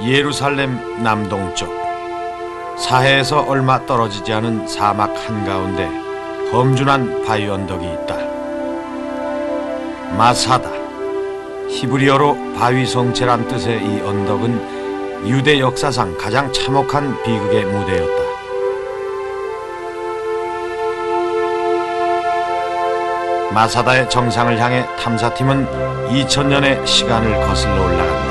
예루살렘 남동쪽 사해에서 얼마 떨어지지 않은 사막 한가운데 험준한 바위 언덕이 있다. 마사다, 히브리어로 바위 성체란 뜻의 이 언덕은 유대 역사상 가장 참혹한 비극의 무대였다. 마사다의 정상을 향해 탐사팀은 2000년의 시간을 거슬러 올라간다.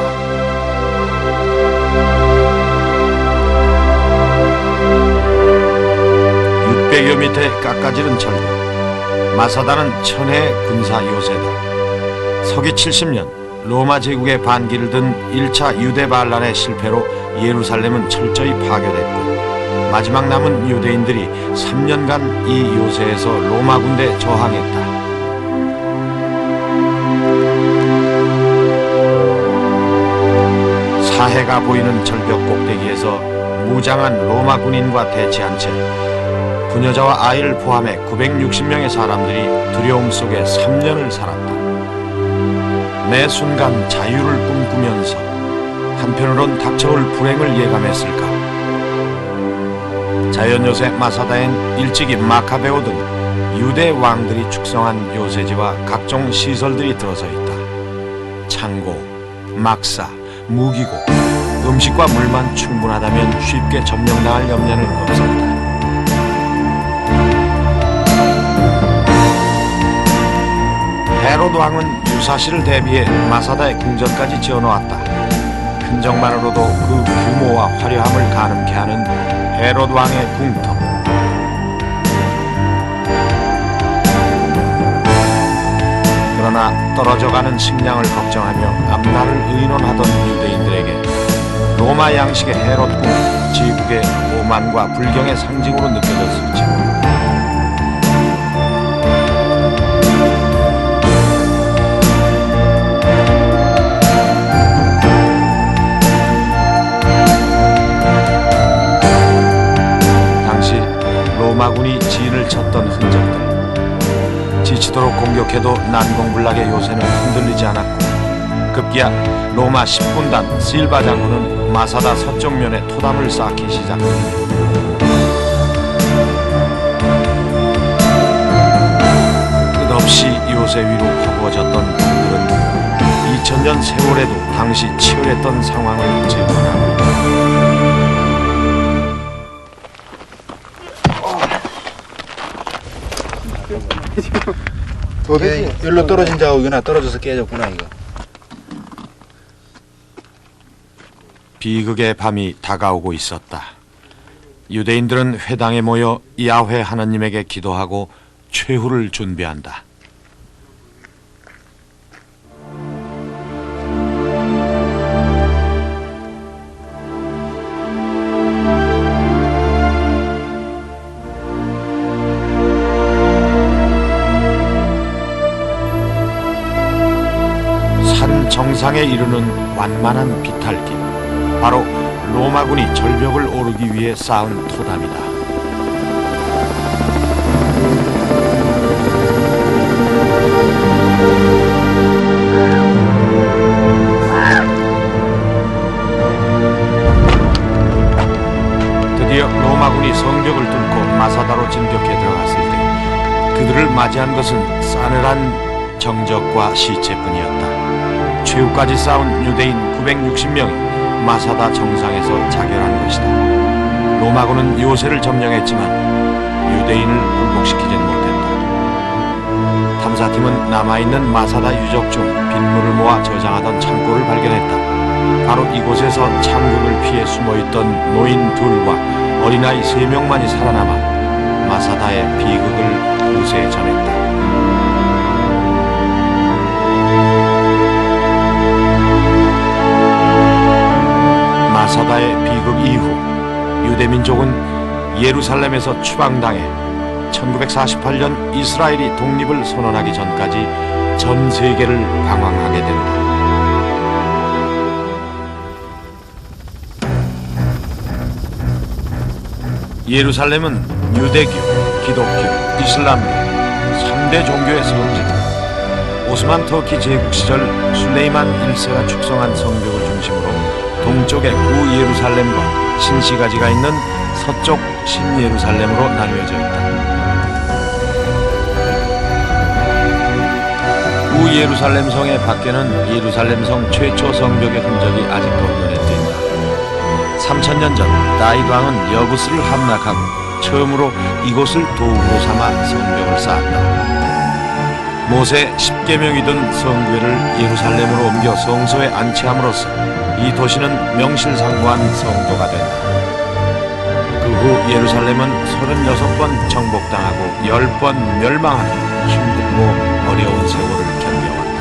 여 미터의 깎아지른 절벽, 마사다는 천혜의 군사 요새다. 서기 70년 로마 제국의 반기를 든 1차 유대 반란의 실패로 예루살렘은 철저히 파괴됐고 마지막 남은 유대인들이 3년간 이 요새에서 로마 군대에 저항했다. 사해가 보이는 절벽 꼭대기에서 무장한 로마 군인과 대치한 채 부녀자와 아이를 포함해 960명의 사람들이 두려움 속에 3년을 살았다. 매 순간 자유를 꿈꾸면서 한편으론 닥쳐올 불행을 예감했을까. 자연요새 마사다엔 일찍이 마카베오 등 유대 왕들이 축성한 요새지와 각종 시설들이 들어서 있다. 창고, 막사, 무기고, 음식과 물만 충분하다면 쉽게 점령당할 염려는 없었다. 헤로드 왕은 유사시를 대비해 마사다의 궁전까지 지어놓았다. 흔적만으로도 그 규모와 화려함을 가늠케 하는 헤로드 왕의 궁터. 그러나 떨어져가는 식량을 걱정하며 앞날을 의논하던 유대인들에게 로마 양식의 헤롯 궁은 제국의 오만과 불경의 상징으로 느껴졌을지 모른다. 로마군이 진을 쳤던 흔적들, 지치도록 공격해도 난공불락의 요새는 흔들리지 않았고 급기야 로마 10군단 실바 장군은 마사다 서쪽면에 토담을 쌓기 시작했다. 끝없이 요새 위로 퍼부어졌던 불들은 2000년 세월에도 당시 치열했던 상황을 재현하고 있다. 도대체 일로 떨어진 자고 이거나 떨어져서 깨졌구나 이거. 비극의 밤이 다가오고 있었다. 유대인들은 회당에 모여 야훼 하나님에게 기도하고 최후를 준비한다. 정상에 이르는 완만한 비탈길, 바로 로마군이 절벽을 오르기 위해 쌓은 토담이다. 드디어 로마군이 성벽을 뚫고 마사다로 진격해 들어갔을 때 그들을 맞이한 것은 싸늘한 정적과 시체뿐이었다. 최후까지 싸운 유대인 960명이 마사다 정상에서 자결한 것이다. 로마군은 요새를 점령했지만 유대인을 굴복시키진 못했다. 탐사팀은 남아있는 마사다 유적 중 빗물을 모아 저장하던 창고를 발견했다. 바로 이곳에서 참극을 피해 숨어있던 노인 둘과 어린아이 3명만이 살아남아 마사다의 비극을 후세에 전했다. 마사다의 비극 이후 유대민족은 예루살렘에서 추방당해 1948년 이스라엘이 독립을 선언하기 전까지 전 세계를 방황하게 된다. 예루살렘은 유대교, 기독교, 이슬람교 3대 종교의 성지다. 오스만 터키 제국 시절 술레이만 1세가 축성한 성벽을 중심으로 동쪽에 구예루살렘과 신시가지가 있는 서쪽 신예루살렘으로 나뉘어져 있다. 구예루살렘 성의 밖에는 예루살렘 성 최초 성벽의 흔적이 아직도 눈에 띈다. 3000년 전 다윗 왕은 여부스를 함락하고 처음으로 이곳을 도구로 삼아 성벽을 쌓았다. 모세 10계명이 든 성궤를 예루살렘으로 옮겨 성소에 안치함으로써 이 도시는 명실상부한 성도가 된다. 그 후 예루살렘은 36번 정복당하고 10번 멸망하는 힘들고 어려운 세월을 견뎌왔다.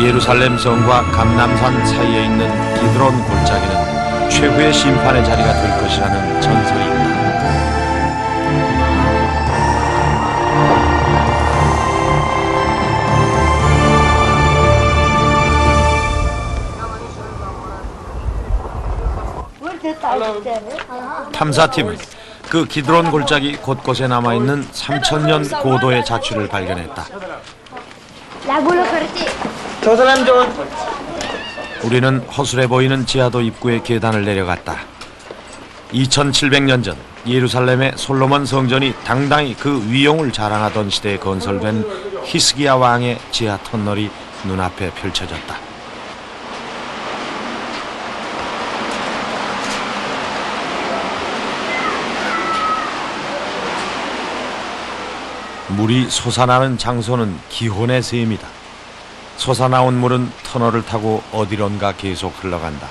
예루살렘 성과 감람산 사이에 있는 기드론 골짜기는 최후의 심판의 자리가 될 것이라는 전설이 있다. 탐사팀은 그 기드론 골짜기 곳곳에 남아있는 3000년 고도의 자취를 발견했다. 저 사람 좀 우리는 허술해 보이는 지하도 입구의 계단을 내려갔다. 2700년 전 예루살렘의 솔로몬 성전이 당당히 그 위용을 자랑하던 시대에 건설된 히스기야 왕의 지하 터널이 눈앞에 펼쳐졌다. 물이 솟아나는 장소는 기혼의 셈이다. 솟아나온 물은 터널을 타고 어디론가 계속 흘러간다.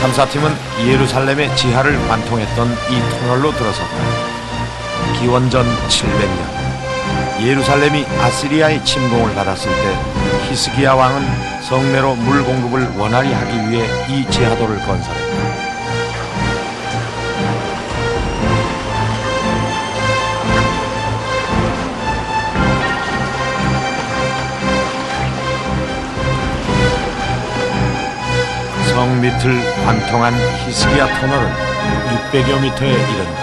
탐사팀은 예루살렘의 지하를 관통했던 이 터널로 들어섰다. 기원전 700년 예루살렘이 아시리아의 침공을 받았을 때 히스기야 왕은 성내로 물 공급을 원활히 하기 위해 이 지하도를 건설했다. 성 밑을 관통한 히스기야 터널은 600여 미터에 이른다.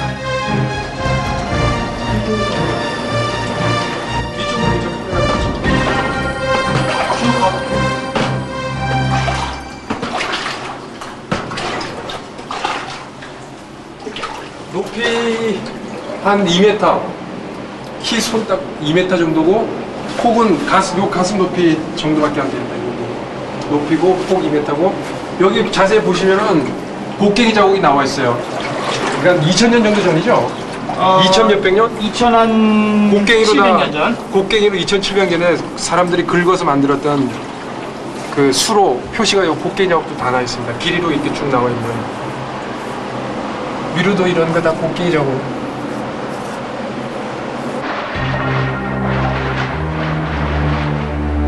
높이 한 2m, 키 손딱 2m 정도고 폭은 요 가슴 높이 정도밖에 안 됩니다. 높이고 폭 2m고 여기 자세히 보시면은 곡괭이 자국이 나와 있어요. 그러니까 2000년 정도 전이죠? 2000몇백 년? 2000한 곡괭이로 700년 전? 곡괭이로 2700년에 사람들이 긁어서 만들었던 그 수로 표시가 요 곡괭이 자국도 다 나와 있습니다. 길이로 이렇게 쭉 나와 있는. 위로도 이런 거 다 곡괭이 자국.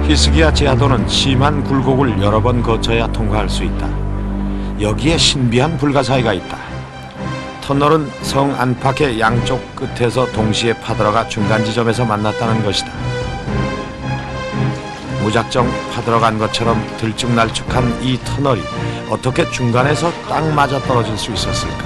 히스기야 지하도는 심한 굴곡을 여러 번 거쳐야 통과할 수 있다. 여기에 신비한 불가사의가 있다. 터널은 성 안팎의 양쪽 끝에서 동시에 파들어가 중간 지점에서 만났다는 것이다. 무작정 파들어간 것처럼 들쭉날쭉한 이 터널이 어떻게 중간에서 딱 맞아 떨어질 수 있었을까?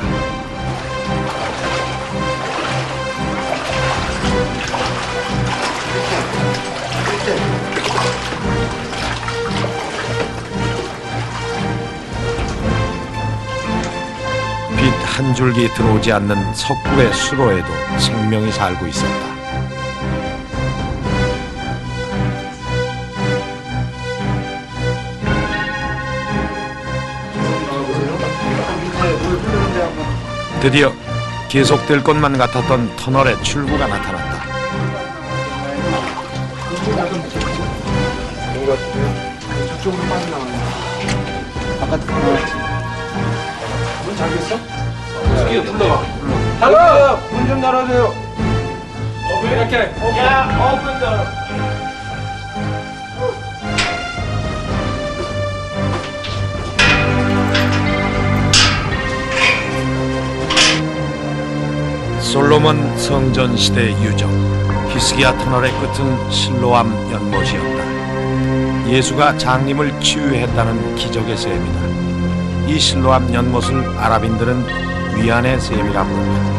빛 한 줄기 들어오지 않는 석굴의 수로에도 생명이 살고 있었다. 드디어 계속될 것만 같았던 터널의 출구가 나타났다. 저쪽으로 빠져나가네. 바깥 문 잠겼어? 스키어 불러봐. 닫아! 문 좀 열어줘요. 이렇게. 야, 오픈 더. 솔로몬 성전 시대 유적, 히스기야 터널의 끝은 실로암 연못이었다. 예수가 장님을 치유했다는 기적의 셈이다. 이 실로암 연못을 아랍인들은 위안의 셈이라 부른다.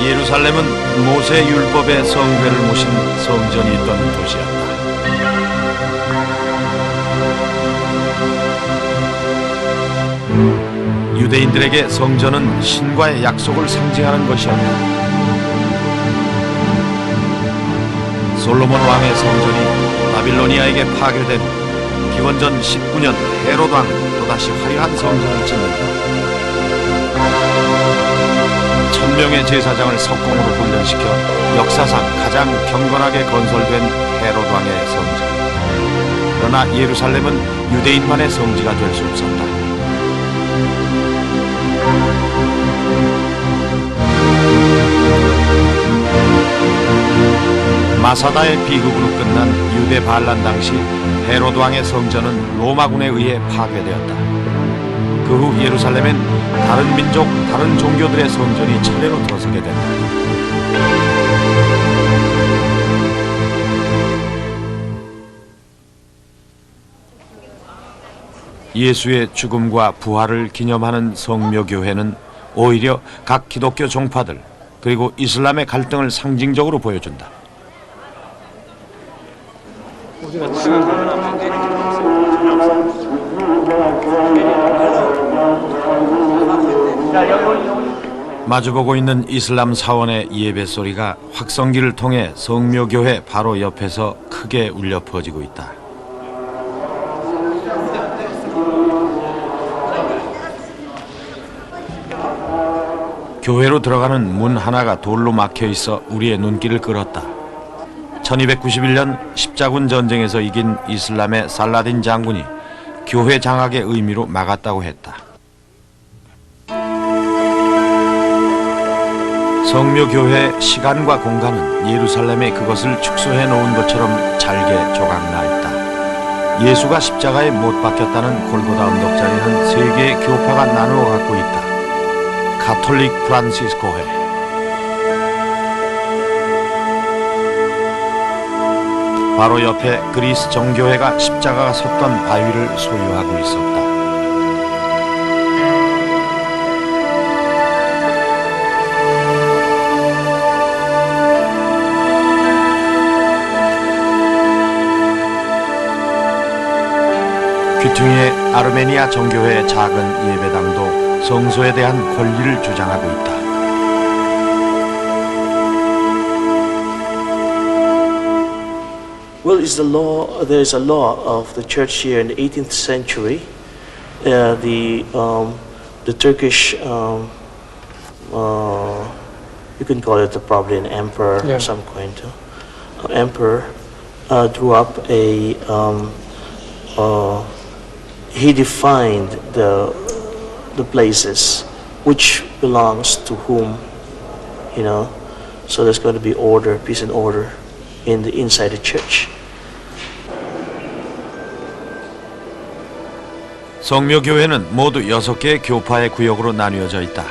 예루살렘은 모세 율법의 성회를 모신 성전이 있던 도시였다. 유대인들에게 성전은 신과의 약속을 상징하는 것이었다. 솔로몬 왕의 성전이 바빌로니아에게 파괴된 기원전 19년 헤롯 왕 또다시 화려한 성전을 짓는다. 1000명의 제사장을 석공으로 훈련시켜 역사상 가장 경건하게 건설된 헤롯 왕의 성전. 그러나 예루살렘은 유대인만의 성지가 될 수 없었다. 마사다의 비극으로 끝난 유대 반란 당시 헤롯 왕의 성전은 로마군에 의해 파괴되었다. 그 후 예루살렘엔 다른 민족, 다른 종교들의 성전이 차례로 들어서게 된다. 예수의 죽음과 부활을 기념하는 성묘교회는 오히려 각 기독교 종파들 그리고 이슬람의 갈등을 상징적으로 보여준다. 마주보고 있는 이슬람 사원의 예배 소리가 확성기를 통해 성묘교회 바로 옆에서 크게 울려 퍼지고 있다. 교회로 들어가는 문 하나가 돌로 막혀 있어 우리의 눈길을 끌었다. 1291년 십자군 전쟁에서 이긴 이슬람의 살라딘 장군이 교회 장악의 의미로 막았다고 했다. 성묘교회의 시간과 공간은 예루살렘에 그것을 축소해 놓은 것처럼 잘게 조각나 있다. 예수가 십자가에 못 박혔다는 골고다 언덕자리는 세 개의 교파가 나누어 갖고 있다. 가톨릭 프란시스코회, 바로 옆에 그리스 정교회가 십자가가 섰던 바위를 소유하고 있었다. 귀퉁이의 아르메니아 정교회의 작은 예배당도 성소에 대한 권리를 주장하고 있다. Well, is the law? There is a law of the church here in the 18th century. The Turkish, you can call it probably an emperor or some kind. Emperor drew up a. He defined the places which belongs to whom, you know. So there's going to be order, peace and order in the inside the church. 성묘교회는 모두 6개의 교파의 구역으로 나뉘어져 있다.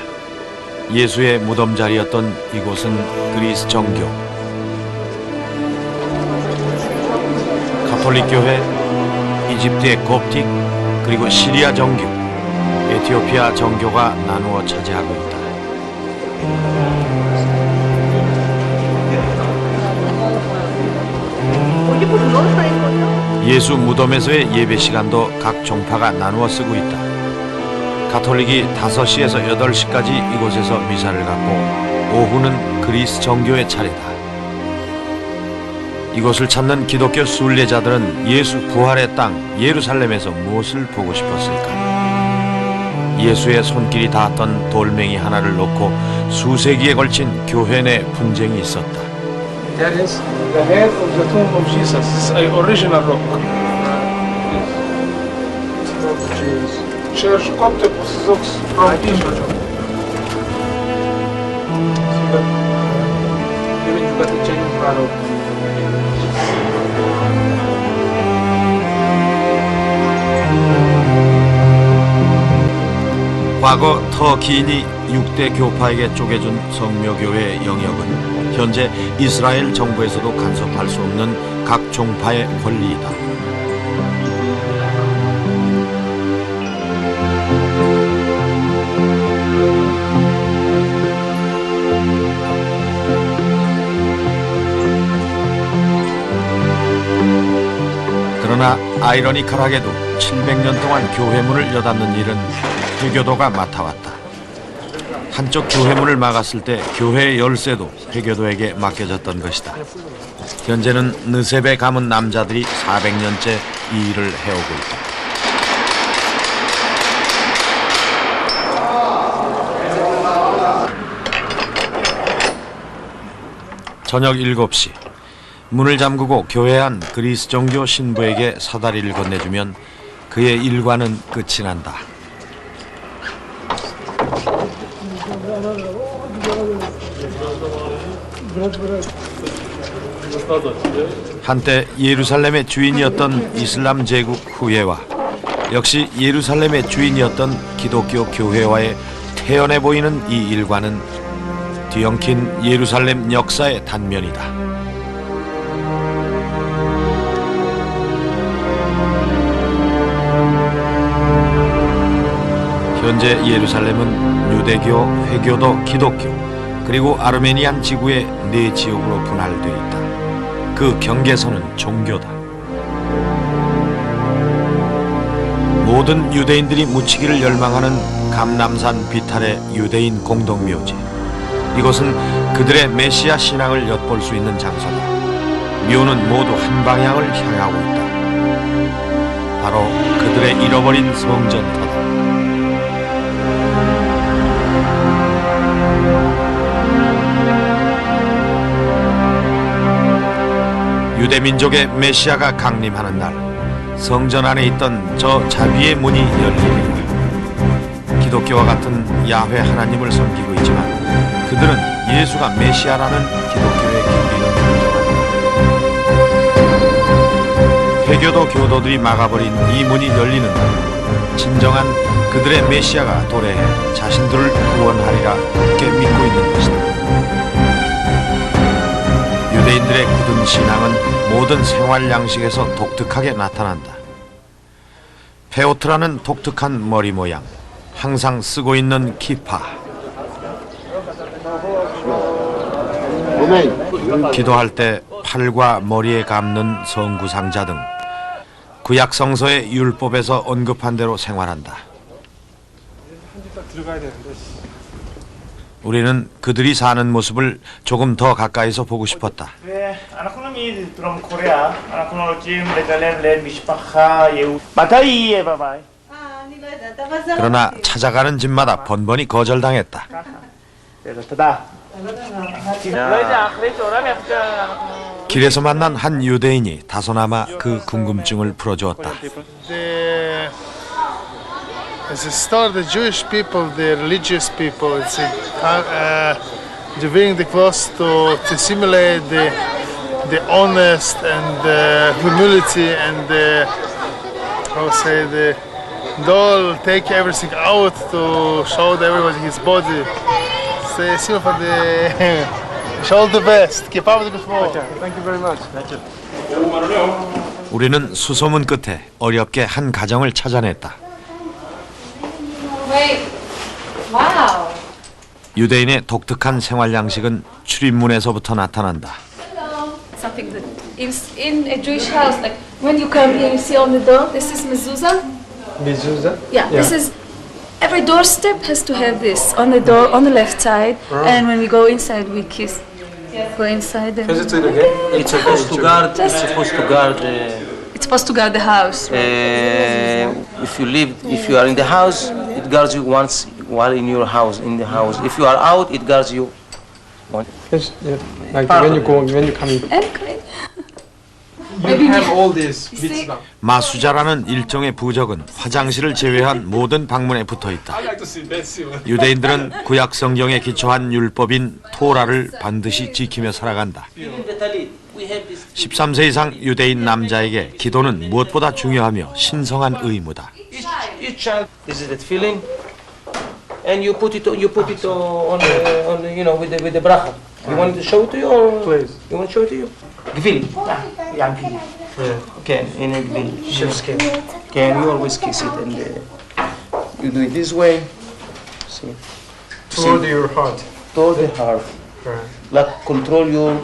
예수의 무덤 자리였던 이곳은 그리스 정교, 가톨릭 교회, 이집트의 kop틱, 그리고 시리아 정교, 에티오피아 정교가 나누어 차지하고 있다. 예수 무덤에서의 예배 시간도 각 종파가 나누어 쓰고 있다. 가톨릭이 5시에서 8시까지 이곳에서 미사를 갖고 오후는 그리스 정교의 차례다. 이곳을 찾는 기독교 순례자들은 예수 부활의 땅 예루살렘에서 무엇을 보고 싶었을까? 예수의 손길이 닿았던 돌멩이 하나를 놓고 수세기에 걸친 교회 내 분쟁이 있었다. That is the head of the tomb of Jesus. It's an original rock. Church Coptic Orthodox from Israel. Even you got the change part of. 과거 터키인이 6대 교파에게 쪼개준 성묘교회의 영역은 현재 이스라엘 정부에서도 간섭할 수 없는 각 종파의 권리이다. 그러나 아이러니컬하게도 700년 동안 교회문을 여닫는 일은 회교도가 맡아왔다. 한쪽 교회문을 막았을 때 교회의 열쇠도 회교도에게 맡겨졌던 것이다. 현재는 느셉에 가문 남자들이 400년째 이 일을 해오고 있다. 저녁 7시 문을 잠그고 교회 안 그리스 종교 신부에게 사다리를 건네주면 그의 일과는 끝이 난다. 한때 예루살렘의 주인이었던 이슬람 제국 후예와 역시 예루살렘의 주인이었던 기독교 교회와의 태연해 보이는 이 일과는 뒤엉킨 예루살렘 역사의 단면이다. 현재 예루살렘은 유대교, 회교도, 기독교, 그리고 아르메니안 지구의 4지역으로 분할되어 있다. 그 경계선은 종교다. 모든 유대인들이 묻히기를 열망하는 감람산 비탈의 유대인 공동묘지. 이곳은 그들의 메시아 신앙을 엿볼 수 있는 장소다. 묘는 모두 한 방향을 향하고 있다. 바로 그들의 잃어버린 성전터다. 유대 민족의 메시아가 강림하는 날, 성전 안에 있던 저 자비의 문이 열리리라. 기독교와 같은 야훼 하나님을 섬기고 있지만 그들은 예수가 메시아라는 기독교의 교리를 인정한다. 회교도 교도들이 막아버린 이 문이 열리는 날, 진정한 그들의 메시아가 도래해 자신들을 구원하리라 굳게 믿고 있는 것이다. 유대인들의 굳은 신앙은 모든 생활 양식에서 독특하게 나타난다. 페오트라는 독특한 머리 모양, 항상 쓰고 있는 키파, 기도할 때 팔과 머리에 감는 성구상자 등 구약 성서의 율법에서 언급한 대로 생활한다. 우리는 그들이 사는 모습을 조금 더 가까이서 보고 싶었다. אנחנו מדרום קוריאה, אנחנו רוצים לגלם למשפחה יהודית. מתי יהיה בבית? אני לא יודעת, אבל זה... 그러나 찾아가는 집마다 번번이 거절당했다. תודה. לא יודע, אחרי צהריים אנחנו... 길에서 만난 한 유대인이 다소나마 그 궁금증을 풀어주었다. As a start, the Jewish people, the religious people, it's doing the clothes to simulate the honest and the humility and the, how say, the doll take everything out to show everybody his body. Say, see for the show the best. Keep up the good work. Thank you very much. 우리는 수소문 끝에 어렵게 한 가정을 찾아냈다. Wait. Wow. 유대인의 독특한 생활 양식은 출입문에서부터 나타난다. Something that in a Jewish house, like when you come here, you see on the door, this is mezuzah. Mezuzah? Yeah, this is... Every doorstep has to have this on the door, on the left side, and when we go inside, we kiss. Go inside and... It's supposed to guard. It's supposed to guard. It's supposed to guard the house. If you are in the house, it guards you once while in your house. In the house. If you are out, it guards you. Yes, yeah. Like when you come in. And clean. You have all these You see? mitzvah. 마수자라는 일종의 부적은 화장실을 제외한 모든 방문에 붙어 있다. I like to see that too. 유대인들은 구약 성경에 기초한 율법인 토라를 반드시 지키며 살아간다. Even the talit, we have this. 13세 이상 유대인 남자에게 기도는 무엇보다 중요하며 신성한 의무다. Each child, this is the feeling, and you put it on you know with the bracha. You want to show it to you or Please. you want to show it to you? Gvili. Yeah, I'm Yeah. Okay, in a gvili, chef's kiss. Okay, and you always kiss it and you do it this way. See, Toward your heart. toward the heart. Right. Like control your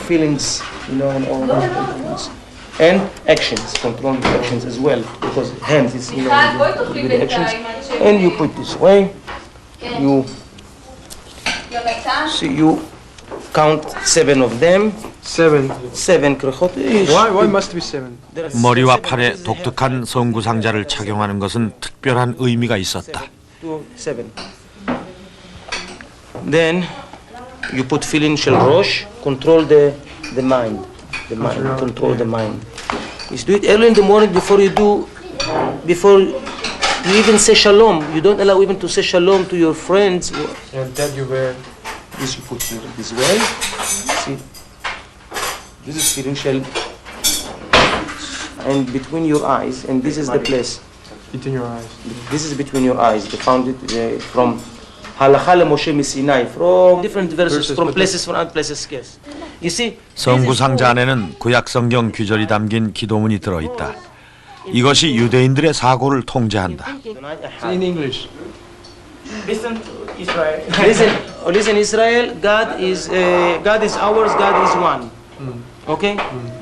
feelings, you know, and all those things. And actions, control your actions as well, because hands is, you know, with the actions. And you put this way, you see, you count 7 of them, 7. 7 krechot. Why must it be 7? 머리와 팔에 독특한 성구상자를 착용하는 것은 특별한 의미가 있었다. 7. Then you put filin shel rosh, control the mind, control the mind. You do it early in the morning before you even say shalom. You don't allow even to say shalom to your friends. And that you wear. This you put here this way. See, this is filin shel, and between your eyes, and this is the place. Between your eyes. This is between your eyes. They found it from Halacha Moshe Sinai, from different verses, from places, from other places. Yes. You see, 성구상자 안에는 구약 성경 규절이 담긴 기도문이 들어 있다. 이것이 유대인들의 사고를 통제한다. In English. Listen to Israel. listen, Israel. God is ours. God is one. Okay,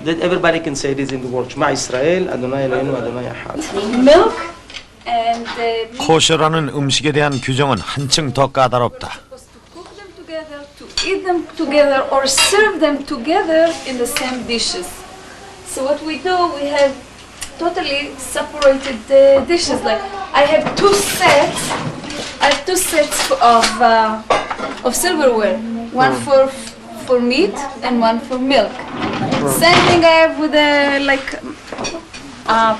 that everybody can say this in the world. Shema Israel, Adonai Eloheinu, Adonai Echad. Milk and 코셔라는 음식에 대한 규정은 한층 더 까다롭다. supposed to cook them together, to eat them together, or serve them together in the same dishes. So what we do, we have totally separated the dishes. Like I have two sets. I have two sets of silverware. One for meat and one for milk. Same thing I have with the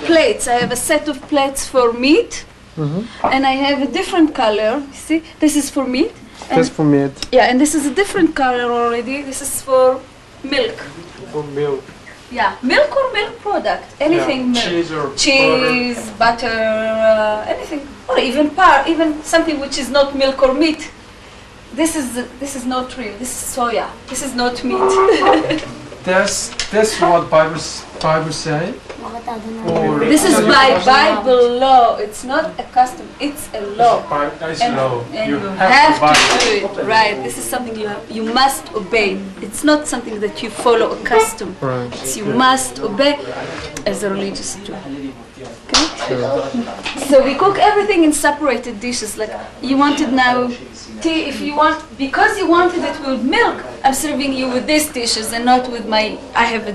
plates. I have a set of plates for meat, and I have a different color. See, this is for meat. And That's for meat. yeah, and this is a different color already. This is for milk. For milk. Yeah, milk or milk product, anything milk. Cheese or Cheese, butter, anything, or even even something which is not milk or meat. This is not real. This is soya. This is not meat. That's what Bible say. Or This is by Bible law. It's not a custom. It's a law. That's And, law. and You you have to have buy to do it right. This is something you must obey. It's not something that you follow a custom. Right. It's you must obey as a religious Jew. Okay? So we cook everything in separated dishes. Like you wanted now tea, if you want, because you wanted it with milk, I'm serving you with these dishes and not with my. I have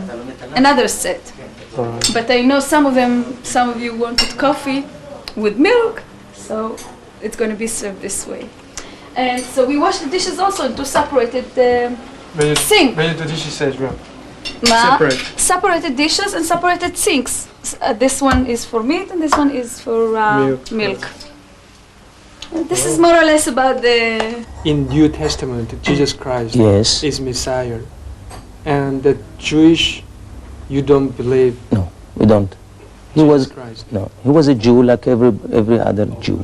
another set. But I know some of you wanted coffee with milk, so it's going to be served this way. And so we wash the dishes also into separated sink. When you do this, she says, well, Separate. Separated dishes and separated sinks. This one is for meat and this one is for milk. This is more or less about the. in New Testament, Jesus Christ Yes. is Messiah, and the Jewish, you don't believe No, we don't. He Jesus was Christ. no. He was a Jew like every other Jew.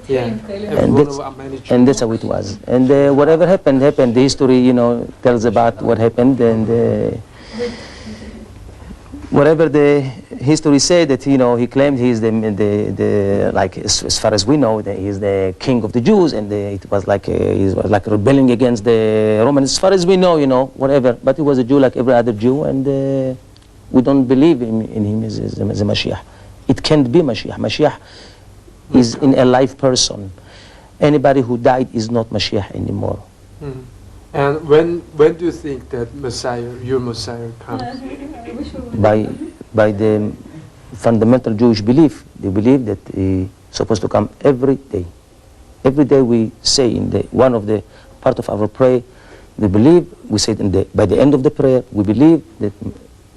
Yeah, And that's, and that's how it was. And whatever happened. The history, tells about what happened, and whatever the history said that he claimed he is the like as far as we know that he is the king of the Jews, and it was like he was like rebelling against the Romans. As far as we know, whatever. But he was a Jew like every other Jew, and we don't believe in him as a Mashiach. It can't be Mashiach. Mashiach is in a live person. Anybody who died is not Mashiach anymore. Mhm. And when do you think that Messiah, your Messiah, comes? By the fundamental Jewish belief, they believe that he's supposed to come every day. Every day we say in one of the part of our prayer they believe, we said by the end of the prayer, we believe that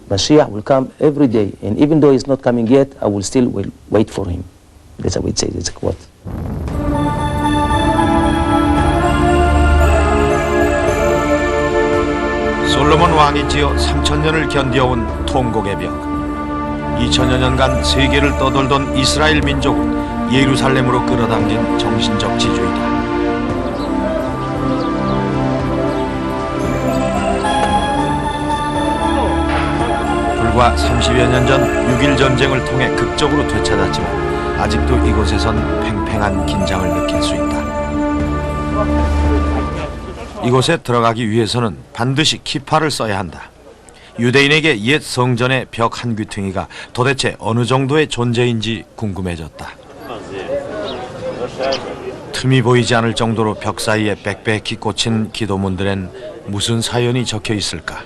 Mashiach will come every day. And even though he's not coming yet, I will still wait for him. That's how we'd say, it's a quote. 솔로몬 왕이 지어 3000년을 견디어온 통곡의 벽. 2000여 년간 세계를 떠돌던 이스라엘 민족을 예루살렘으로 끌어당긴 정신적 지주이다. 불과 30여 년 전 6.1 전쟁을 통해 극적으로 되찾았지만 아직도 이곳에선 팽팽한 긴장을 느낄 수 있다. 이곳에 들어가기 위해서는 반드시 키파를 써야 한다. 유대인에게 옛 성전의 벽 한 귀퉁이가 도대체 어느 정도의 존재인지 궁금해졌다. 틈이 보이지 않을 정도로 벽 사이에 빽빽히 꽂힌 기도문들엔 무슨 사연이 적혀 있을까?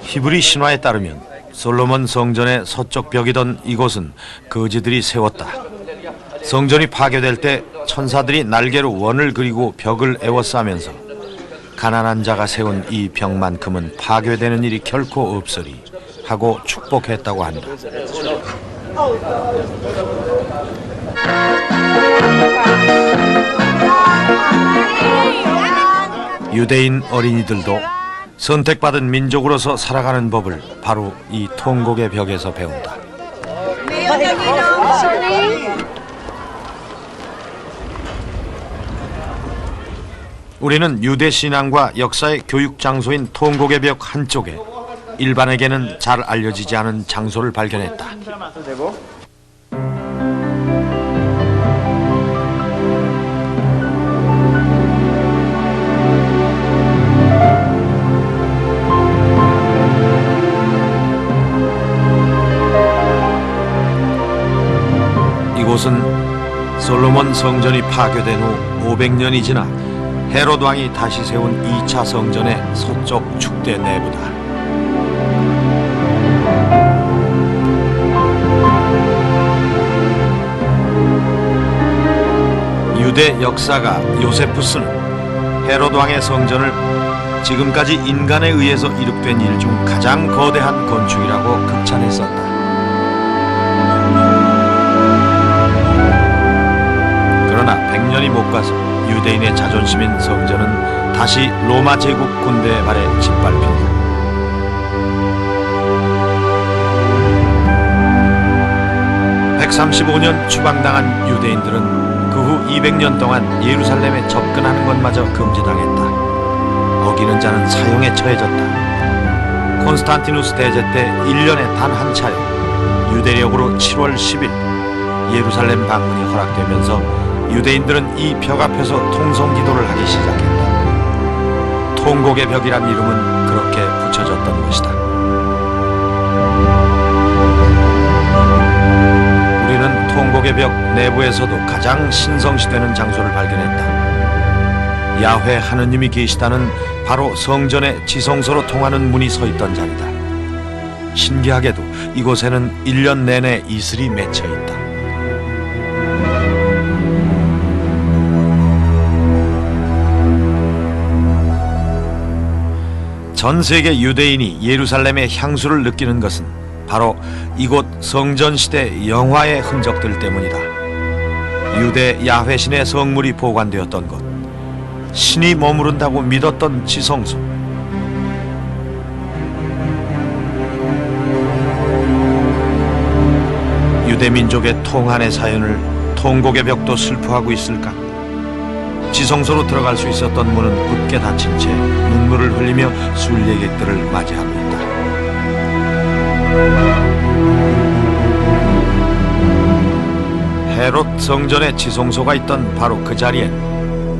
히브리 신화에 따르면 솔로몬 성전의 서쪽 벽이던 이곳은 거지들이 세웠다. 성전이 파괴될 때 천사들이 날개로 원을 그리고 벽을 에워싸면서 가난한 자가 세운 이 벽만큼은 파괴되는 일이 결코 없으리 하고 축복했다고 한다. 유대인 어린이들도 선택받은 민족으로서 살아가는 법을 바로 이 통곡의 벽에서 배운다. 우리는 유대 신앙과 역사의 교육 장소인 통곡의 벽 한쪽에 일반에게는 잘 알려지지 않은 장소를 발견했다. 이곳은 솔로몬 성전이 파괴된 후 500년이 지나 헤롯 왕이 다시 세운 2차 성전의 서쪽 축대 내부다. 유대 역사가 요세푸스는 헤롯 왕의 성전을 지금까지 인간에 의해서 이룩된 일 중 가장 거대한 건축이라고 극찬했었다. 그러나 100년이 못 가서 유대인의 자존심인 성전은 다시 로마 제국 군대의 발에 짓밟힌다. (135년) 추방당한 유대인들은 그 후 200년 동안 예루살렘에 접근하는 것마저 금지당했다. 어기는 자는 사형에 처해졌다. 콘스탄티누스 대제 때 1년에 단 한 차례 유대력으로 7월 10일 예루살렘 방문이 허락되면서 유대인들은 이 벽 앞에서 통성기도를 하기 시작했다. 통곡의 벽이란 이름은 그렇게 붙여졌던 것이다. 우리는 통곡의 벽 내부에서도 가장 신성시되는 장소를 발견했다. 야훼 하느님이 계시다는 바로 성전의 지성소로 통하는 문이 서 있던 자리다. 신기하게도 이곳에는 1년 내내 이슬이 맺혀 있다. 전 세계 유대인이 예루살렘의 향수를 느끼는 것은 바로 이곳 성전시대 영화의 흔적들 때문이다. 유대 야훼신의 성물이 보관되었던 곳, 신이 머무른다고 믿었던 지성소, 유대 민족의 통한의 사연을 통곡의 벽도 슬퍼하고 있을까? 지성소로 들어갈 수 있었던 문은 굳게 닫힌 채 눈물을 흘리며 순례객들을 맞이하고 있다. 헤롯 성전의 지성소가 있던 바로 그 자리엔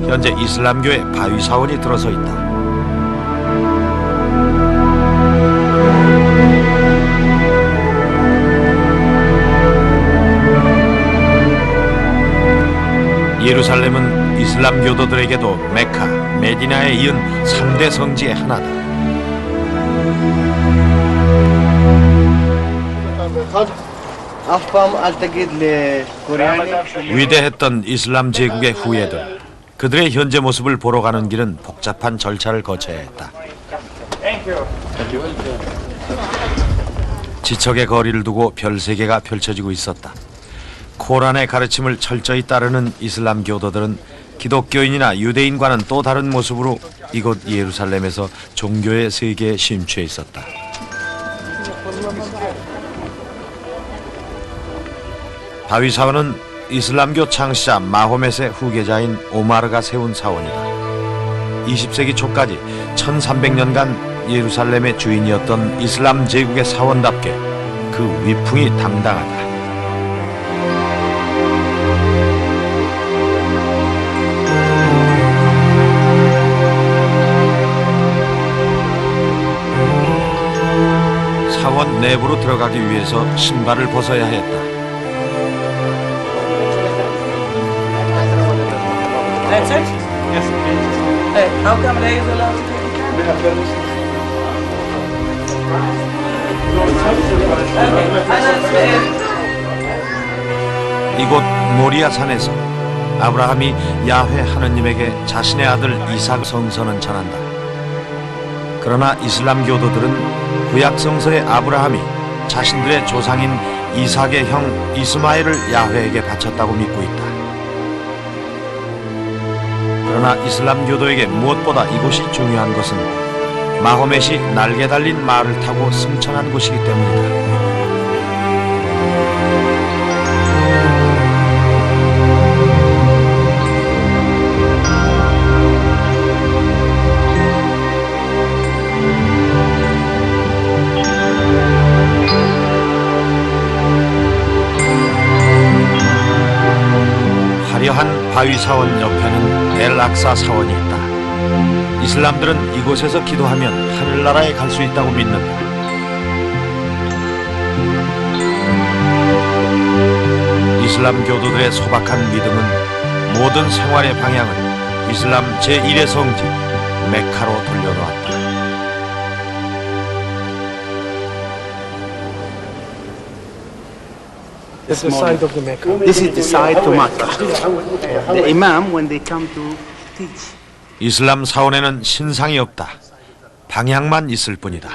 현재 이슬람교의 바위사원이 들어서 있다. 예루살렘은 이슬람 교도들에게도 메카, 메디나에 이은 3대 성지의 하나다. 위대했던 이슬람 제국의 후예들, 그들의 현재 모습을 보러 가는 길은 복잡한 절차를 거쳐야 했다. Thank you. 지척의 거리를 두고 별 3개가 펼쳐지고 있었다. 코란의 가르침을 철저히 따르는 이슬람 교도들은 기독교인이나 유대인과는 또 다른 모습으로 이곳 예루살렘에서 종교의 세계에 심취해 있었다. 바위 사원은 이슬람교 창시자 마호멧의 후계자인 오마르가 세운 사원이다. 20세기 초까지 1300년간 예루살렘의 주인이었던 이슬람 제국의 사원답게 그 위풍이 당당하다. 사원 내부로 들어가기 위해서 신발을 벗어야 했다. That's it? Yes, please. Hey, how come they is allowed to take a camera? 이곳 모리아 산에서 아브라함이 야훼 하느님에게 자신의 아들 이삭 성선을 전한다. 그러나 이슬람 교도들은 구약 성서의 아브라함이 자신들의 조상인 이삭의 형 이스마엘을 야훼에게 바쳤다고 믿고 있다. 그러나 이슬람 교도에게 무엇보다 이곳이 중요한 것은 마호멧이 날개 달린 말을 타고 승천한 곳이기 때문이다. 화려한 바위 사원 옆에는 엘-악사 사원이 있다. 이슬람들은 이곳에서 기도하면 하늘나라에 갈 수 있다고 믿는다. 이슬람 교도들의 소박한 믿음은 모든 생활의 방향을 이슬람 제1의 성지 메카로 돌려놓았다. It's the side of the Mecca. This is the side to Makkah. The Imam, when they come to teach, 이슬람 사원에는 신상이 없다. 방향만 있을 뿐이다.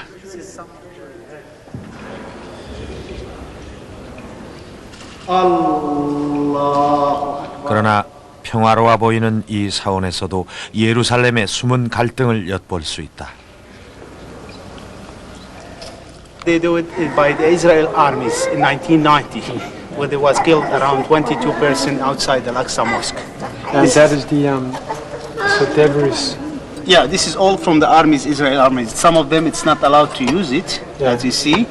그러나 평화로워 보이는 이 사원에서도 예루살렘의 숨은 갈등을 엿볼 수 있다. they do it by the Israel armies in 1990, where there was killed around 22% outside the Al-Aqsa Mosque. And that is the so debris. Yeah, this is all from the armies, Israel armies. Some of them it's not allowed to use it, as you see,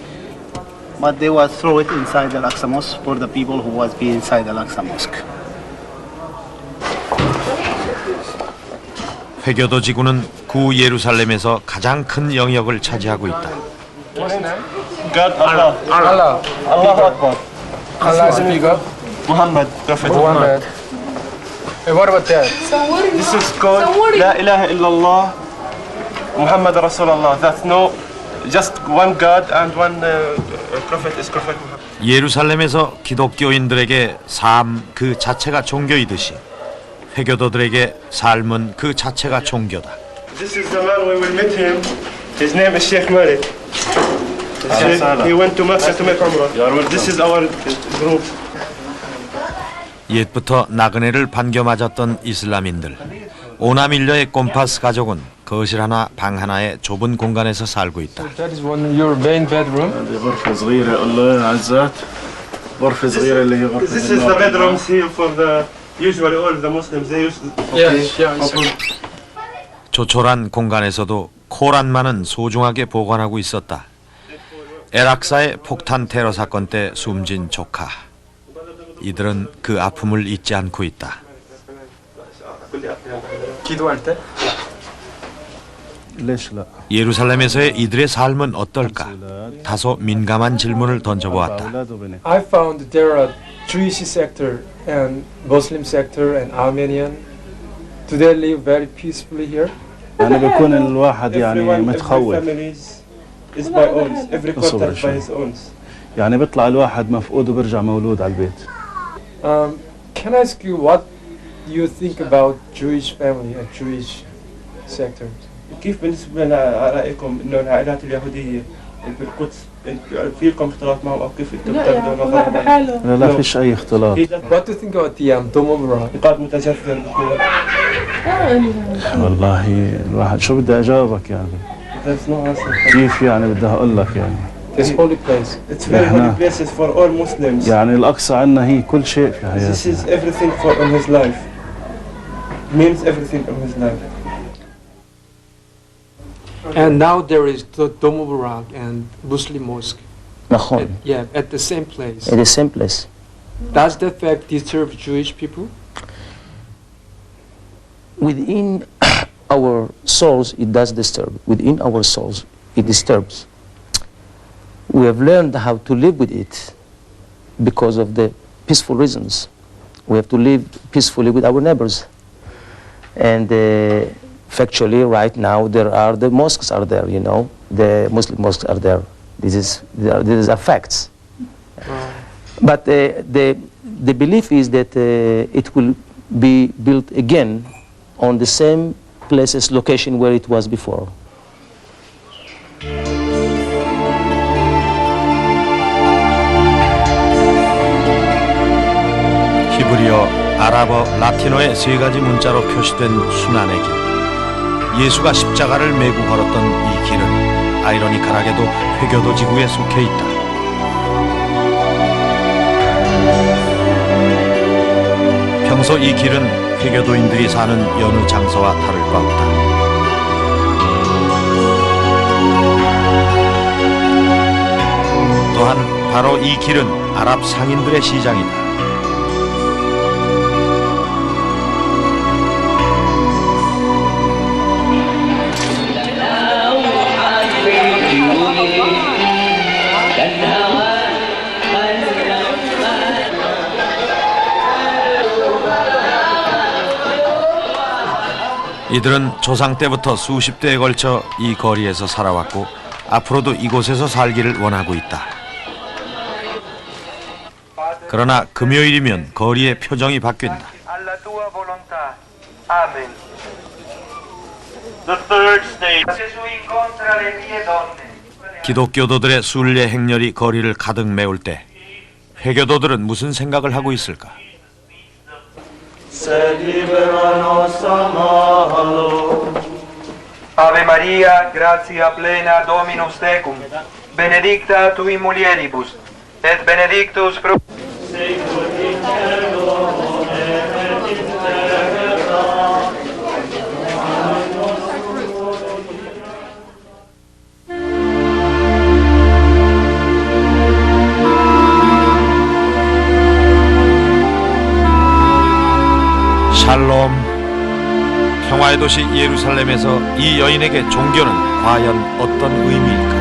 but they will throw it inside the Al-Aqsa Mosque for the people who was be inside the Al-Aqsa Mosque. 회교도 지구는 구 예루살렘에서 가장 큰 영역을 차지하고 있다. God, Allah. Allah. Allahu Akbar. Allah speaker. Muhammad, Prophet Muhammad. Hey, what about that? This is called La ilaha illallah Muhammad Rasulullah. That's no, just one God and one Prophet is Prophet Muhammad. 예루살렘에서 기독교인들에게 삶 그 자체가 종교이듯이 회교도들에게 삶은 그 자체가 종교다. This is the man we will meet him. His name is Sheikh Malik. He went to Mecca to make Umrah. This is our group. 옛부터 나그네를 반겨 맞았던 이슬람인들. 오나밀려의 꼼파스 가족은 거실 하나, 방 하나의 좁은 공간에서 살고 있다. That is one your main bedroom. This is the bedrooms here for the usually all the Muslims they use. Yes, yeah. 조촐한 공간에서도 코란만은 소중하게 보관하고 있었다. 엘악사의 폭탄 테러 사건 때 숨진 조카. 이들은 그 아픔을 잊지 않고 있다. 기도할 때? 예루살렘에서의 이들의 삶은 어떨까? 다소 민감한 질문을 던져보았다. I found there are Jewish sector and Muslim sector and Armenian. Do they live very peacefully here? يعني بيكون الواحد يعني متخوف Is by own. Every quarter by his own. يعني بيطلع الواحد مفقود وبرجع مولود على البيت. Can I ask you what you think about Jewish family and Jewish sector? كيف بالنسبة لرأيكم إنه العائلات اليهودية بالقدس فيكم اختلاط معهم أو كيف أنتم بتقدروا مثلا؟ لا فيش أي اختلاط. What do you think about the Dome of Ra? نقاط متجذر. والله الواحد شو بدي أجاوبك يعني؟ كيف يعني بدي أقول لك يعني؟ This holy place. It's very holy places for all Muslims. يعني الأقصى عندنا هي كل شيء في حياتنا. This is everything for in his life. Means everything in his life. And now there is the Dome of Iraq and Muslim mosque. نعم. At the same place. At the same place. Does that fact disturb Jewish people? Within our souls, it does disturb. Within our souls, it disturbs. We have learned how to live with it because of the peaceful reasons. We have to live peacefully with our neighbors. And factually, right now, the mosques are there, you know. The Muslim mosques are there. These are facts. But the belief is that it will be built again on the same places, location where it was before. 히브리어, 아랍어, 라틴어의 세 가지 문자로 표시된 순환의 길. 예수가 십자가를 메고 걸었던 이 길은 아이러니컬하게도 회교도 지구에 속해 있다. 평소 이 길은 회교도인들이 사는 여느 장소와 다를 바 없다. 또한 바로 이 길은 아랍 상인들의 시장이다. 이들은 조상 때부터 수십 대에 걸쳐 이 거리에서 살아왔고 앞으로도 이곳에서 살기를 원하고 있다. 그러나 금요일이면 거리의 표정이 바뀐다. 기독교도들의 순례 행렬이 거리를 가득 메울 때 회교도들은 무슨 생각을 하고 있을까? Ave Maria, gratia plena Dominus tecum, benedicta tui mulieribus, et benedictus fructus 샬롬, 평화의 도시 예루살렘에서 이 여인에게 종교는 과연 어떤 의미일까?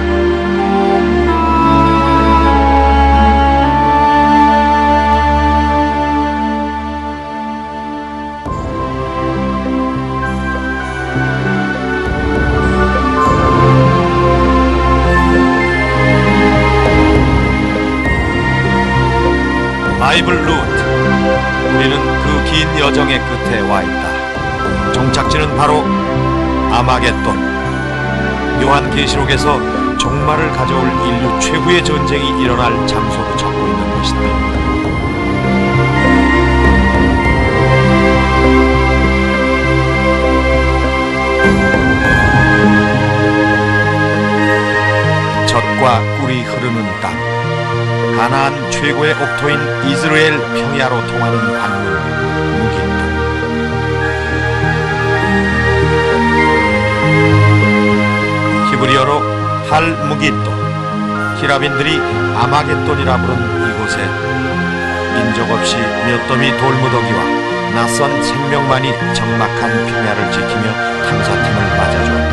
바이블 루트, 우리는 그 긴 여정의 끝에 와 있다. 종착지는 바로 아마겟돈. 요한계시록에서 종말을 가져올 인류 최후의 전쟁이 일어날 장소로 적고 있는 것이다. 젖과 꿀이 흐르는 땅, 가나안 최고의 옥토인 이스라엘 평야로 통하는 관문 무기토. 히브리어로 할무기토, 히라빈들이 아마겟돈이라 부른 이곳에 민족 없이 몇 더미 돌무더기와 낯선 생명만이 적막한 평야를 지키며 탐사팀을 맞아주었다.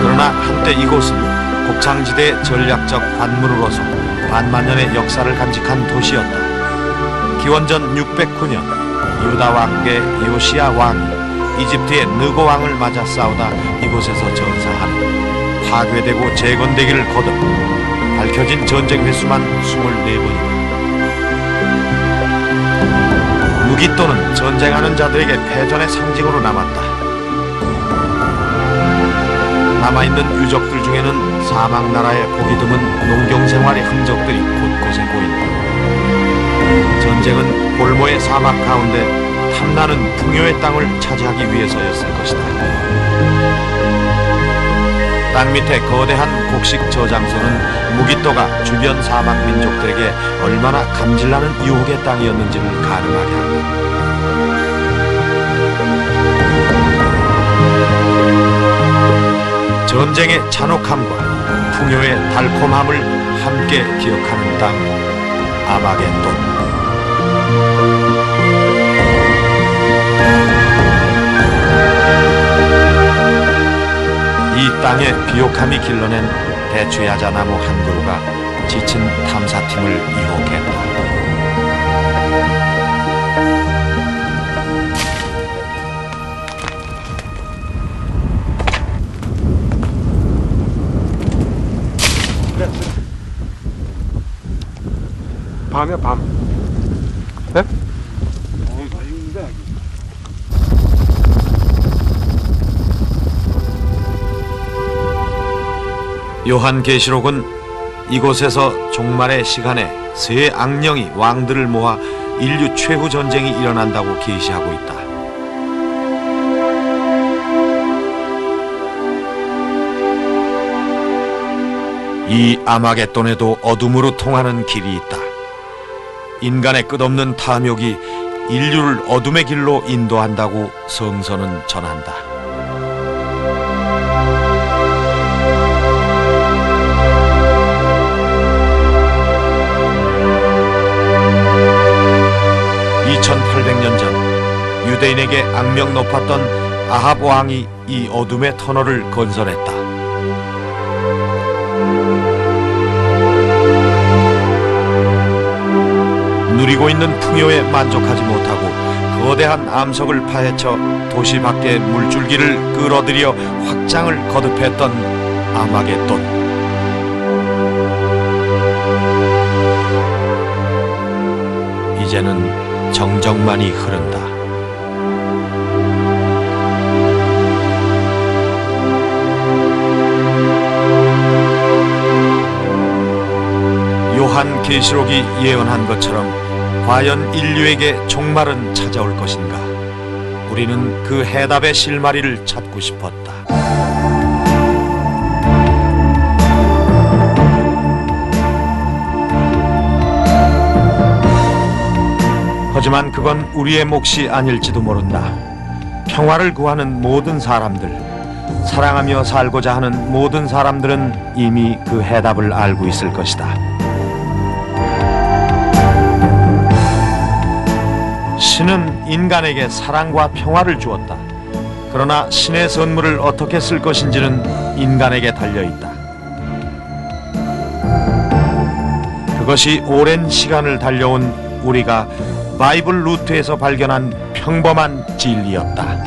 그러나 한때 이곳은 곡창지대 전략적 관문으로서 반만년의 역사를 간직한 도시였다. 기원전 609년 유다 왕계 요시야 왕이 이집트의 느고 왕을 맞아 싸우다 이곳에서 전사한 파괴되고 재건되기를 거듭 밝혀진 전쟁 횟수만 24번이다. 무기또는 전쟁하는 자들에게 패전의 상징으로 남았다. 남아있는 유적들 중에는 사막나라의 보기 드문 농경생활의 흔적들이 곳곳에 보인다. 전쟁은 볼모의 사막 가운데 탐나는 풍요의 땅을 차지하기 위해서였을 것이다. 땅 밑에 거대한 곡식 저장소는 무기또가 주변 사막 민족들에게 얼마나 감질나는 유혹의 땅이었는지를 가늠하게 한다. 전쟁의 잔혹함과 풍요의 달콤함을 함께 기억하는 땅, 아마겟돈. 이 땅의 비옥함이 길러낸 대추야자나무 한 그루가 지친 탐사팀을 유혹했다. 밤이야, 밤. 네? 요한계시록은 이곳에서 종말의 시간에 세 악령이 왕들을 모아 인류 최후 전쟁이 일어난다고 계시하고 있다. 이 아마겟돈에도 어둠으로 통하는 길이 있다. 인간의 끝없는 탐욕이 인류를 어둠의 길로 인도한다고 성서는 전한다. (2800년) 전 유대인에게 악명 높았던 아합 왕이 이 어둠의 터널을 건설했다. 누리고 있는 풍요에 만족하지 못하고 거대한 암석을 파헤쳐 도시 밖의 물줄기를 끌어들여 확장을 거듭했던 아마겟돈. 이제는 정적만이 흐른다. 요한계시록이 예언한 것처럼 과연 인류에게 종말은 찾아올 것인가? 우리는 그 해답의 실마리를 찾고 싶었다. 하지만 그건 우리의 몫이 아닐지도 모른다. 평화를 구하는 모든 사람들, 사랑하며 살고자 하는 모든 사람들은 이미 그 해답을 알고 있을 것이다. 신은 인간에게 사랑과 평화를 주었다. 그러나 신의 선물을 어떻게 쓸 것인지는 인간에게 달려있다. 그것이 오랜 시간을 달려온 우리가 바이블 루트에서 발견한 평범한 진리였다.